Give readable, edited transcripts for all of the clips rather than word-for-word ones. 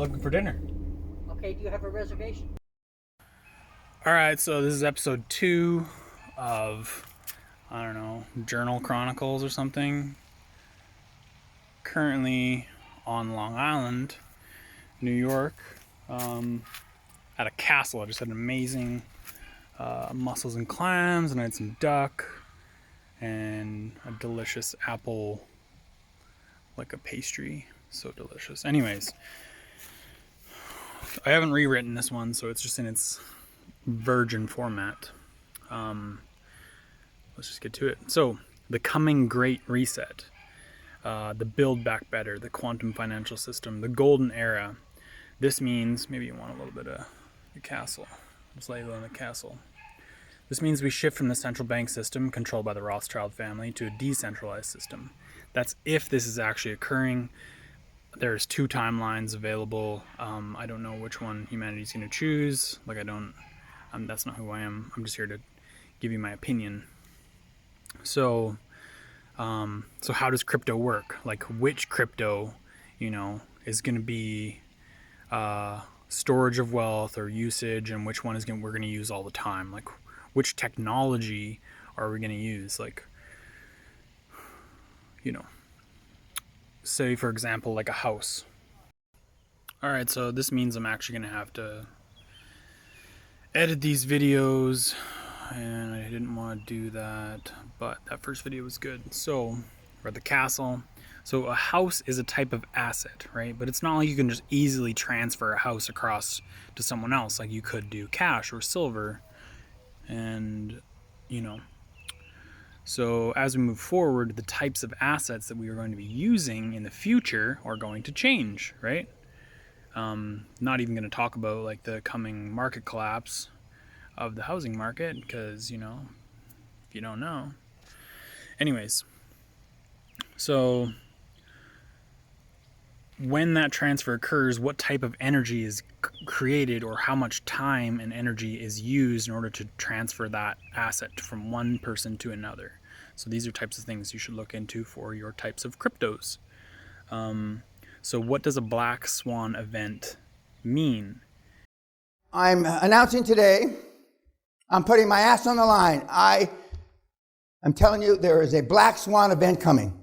looking for dinner. Okay, do you have a reservation? Alright, so this is episode 2 of, I don't know, Journal Chronicles or something. Currently on Long Island, New York, at a castle. I just had an amazing mussels and clams, and I had some duck, and a delicious apple, like a pastry. So delicious. Anyways, I haven't rewritten this one, so it's just in its virgin format. Let's just get to it. So, the coming Great Reset, the Build Back Better, the quantum financial system, the golden era. This means, maybe you want a little bit of the castle. Let's lay on the castle. This means we shift from the central bank system controlled by the Rothschild family to a decentralized system. That's if this is actually occurring. There's 2 timelines available. I don't know which one humanity's going to choose. Like, that's not who I am. I'm just here to give you my opinion. So how does crypto work? Like, which crypto, is going to be storage of wealth or usage, and which one we're going to use all the time? Like, which technology are we going to use? Like, say for example, like a house. All right, so this means I'm actually going to have to edit these videos, and I didn't want to do that, but that first video was good. So we're at the castle. So a house is a type of asset, right? But it's not like you can just easily transfer a house across to someone else like you could do cash or silver. And so as we move forward, the types of assets that we are going to be using in the future are going to change, right? Not even going to talk about like the coming market collapse of the housing market, because if you don't know. Anyways, so when that transfer occurs, what type of energy is created, or how much time and energy is used in order to transfer that asset from one person to another. So these are types of things you should look into for your types of cryptos. So what does a black swan event mean? I'm announcing today, I'm putting my ass on the line. I'm telling you, there is a black swan event coming.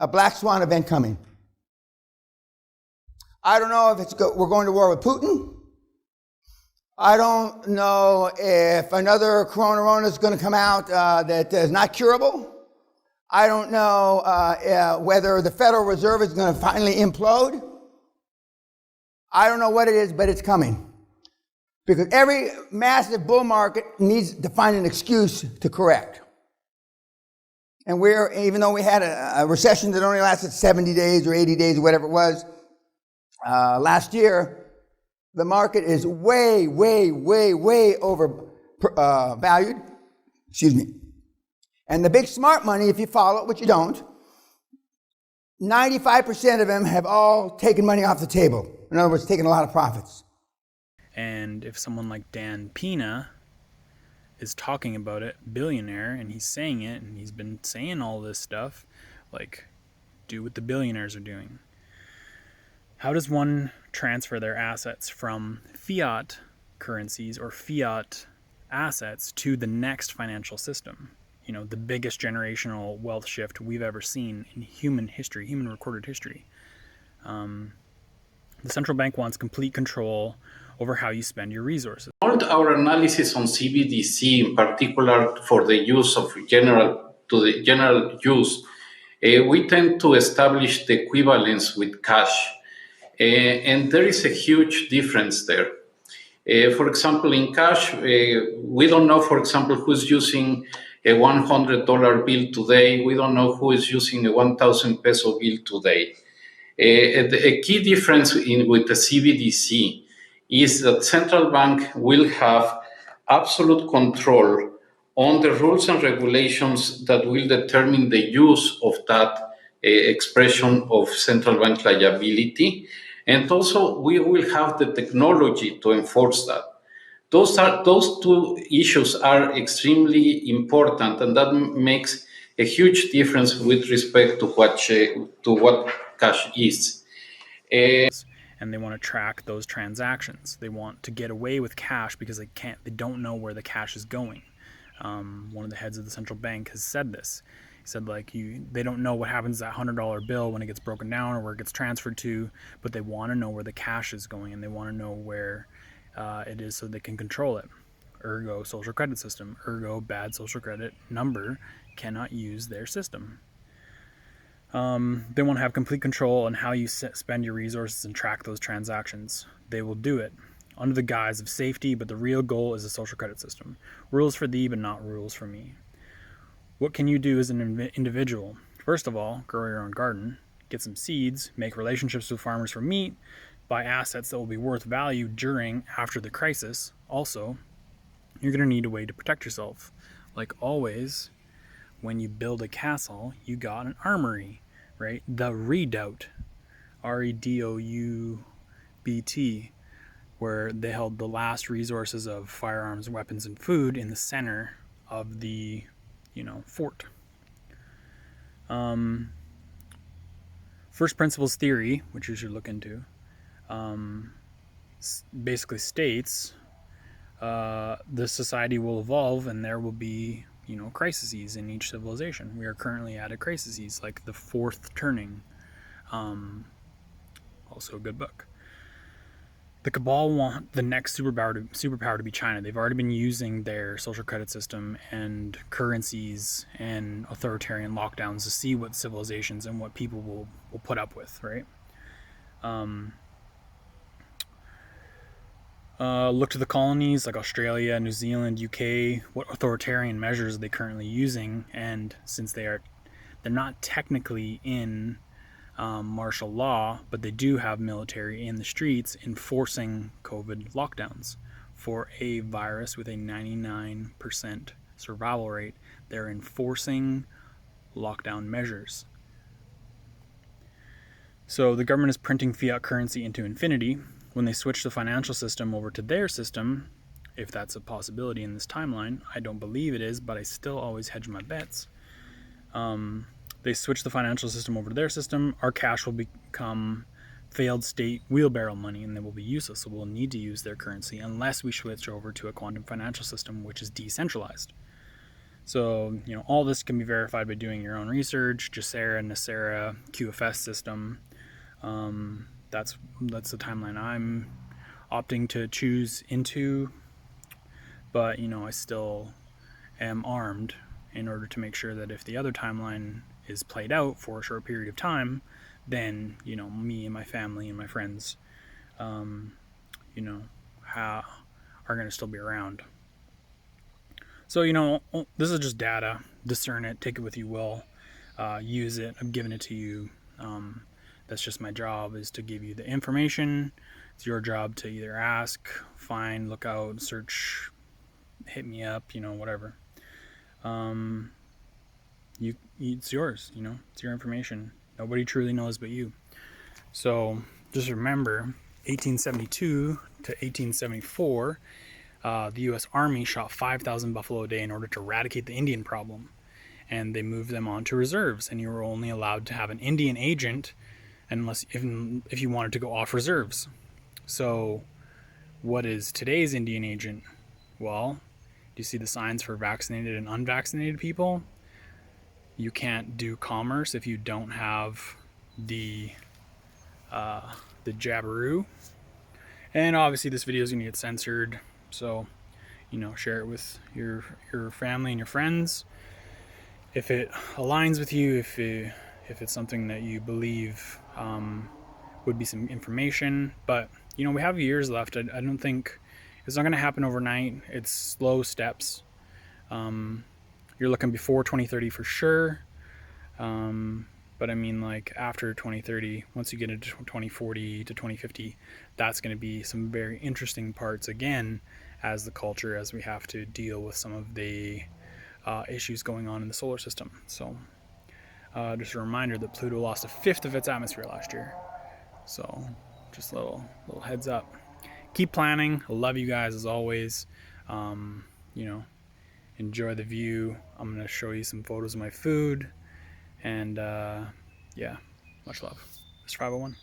A black swan event coming. I don't know if we're going to war with Putin. I don't know if another corona is going to come out that is not curable. I don't know whether the Federal Reserve is going to finally implode. I don't know what it is, but it's coming. Because every massive bull market needs to find an excuse to correct. And even though we had a recession that only lasted 70 days or 80 days or whatever it was, last year, the market is way, way, way, way over valued. Excuse me. And the big smart money, if you follow it, which you don't, 95% of them have all taken money off the table. In other words, taken a lot of profits. And if someone like Dan Pena is talking about it, billionaire, and he's saying it, and he's been saying all this stuff, like, do what the billionaires are doing. How does one transfer their assets from fiat currencies or fiat assets to the next financial system? The biggest generational wealth shift we've ever seen in human history, human recorded history. The central bank wants complete control over how you spend your resources. All our analysis on CBDC, in particular for the use of general use, we tend to establish the equivalence with cash, and there is a huge difference there. For example, in cash, we don't know, for example, who's using a $100 bill today. We don't know who is using a 1,000 peso bill today. A key difference with the CBDC is that central bank will have absolute control on the rules and regulations that will determine the use of that expression of central bank liability. And also we will have the technology to enforce that. Those 2 issues are extremely important, and that makes a huge difference with respect to what cash is. And they want to track those transactions. They want to get away with cash because they don't know where the cash is going. One of the heads of the central bank has said this. He said, like, they don't know what happens to that $100 bill when it gets broken down or where it gets transferred to, but they want to know where the cash is going, and they want to know where it is so they can control it. Ergo, social credit system. Ergo, bad social credit number cannot use their system. They want to have complete control on how you spend your resources and track those transactions. They will do it under the guise of safety, but the real goal is a social credit system. Rules for thee, but not rules for me. What can you do as an individual? First of all, grow your own garden, get some seeds, make relationships with farmers for meat, buy assets that will be worth value after the crisis. Also, you're going to need a way to protect yourself. Like always, when you build a castle, you got an armory, right? The redoubt, REDOUBT, where they held the last resources of firearms, weapons, and food in the center of the, fort. First principles theory, which you should look into, basically states the society will evolve and there will be, crises in each civilization. We are currently at a crisis, like the fourth turning. Also a good book. The Cabal want the next superpower to be China. They've already been using their social credit system and currencies and authoritarian lockdowns to see what civilizations and what people will put up with, right? Look to the colonies like Australia, New Zealand, UK. What authoritarian measures are they currently using? And since they're not technically in martial law, but they do have military in the streets enforcing COVID lockdowns. For a virus with a 99% survival rate, they're enforcing lockdown measures. So the government is printing fiat currency into infinity. When they switch the financial system over to their system, if that's a possibility in this timeline, I don't believe it is, but I still always hedge my bets. They switch the financial system over to their system, our cash will become failed state wheelbarrow money, and they will be useless. So we'll need to use their currency unless we switch over to a quantum financial system, which is decentralized. So, all this can be verified by doing your own research. Jacera, Nacera, QFS system. That's the timeline I'm opting to choose into. But, I still am armed in order to make sure that if the other timeline is played out for a short period of time, then, me and my family and my friends, are going to still be around. So, this is just data. Discern it, take it with you will, use it. I've given it to you. That's just my job, is to give you the information. It's your job to either ask, find, look out, search, hit me up, whatever. It's yours, it's your information. Nobody truly knows but you. So just remember, 1872 to 1874, the U.S. Army shot 5,000 buffalo a day in order to eradicate the Indian problem. And they moved them on to reserves, and you were only allowed to have an Indian agent if you wanted to go off reserves. So what is today's Indian agent? Well, do you see the signs for vaccinated and unvaccinated people? You can't do commerce if you don't have the jabberoo. And obviously this video is going to get censored, so share it with your family and your friends if it aligns with you, if it's something that you believe would be some information. But we have years left. I don't think it's not going to happen overnight. It's slow steps. You're looking before 2030 for sure. But I mean, like after 2030, once you get into 2040 to 2050, that's going to be some very interesting parts again as we have to deal with some of the issues going on in the solar system. So just a reminder that Pluto lost a fifth of its atmosphere last year. So just a little heads up. Keep planning. I love you guys as always. Enjoy the view. I'm going to show you some photos of my food. And much love. Mr. 501.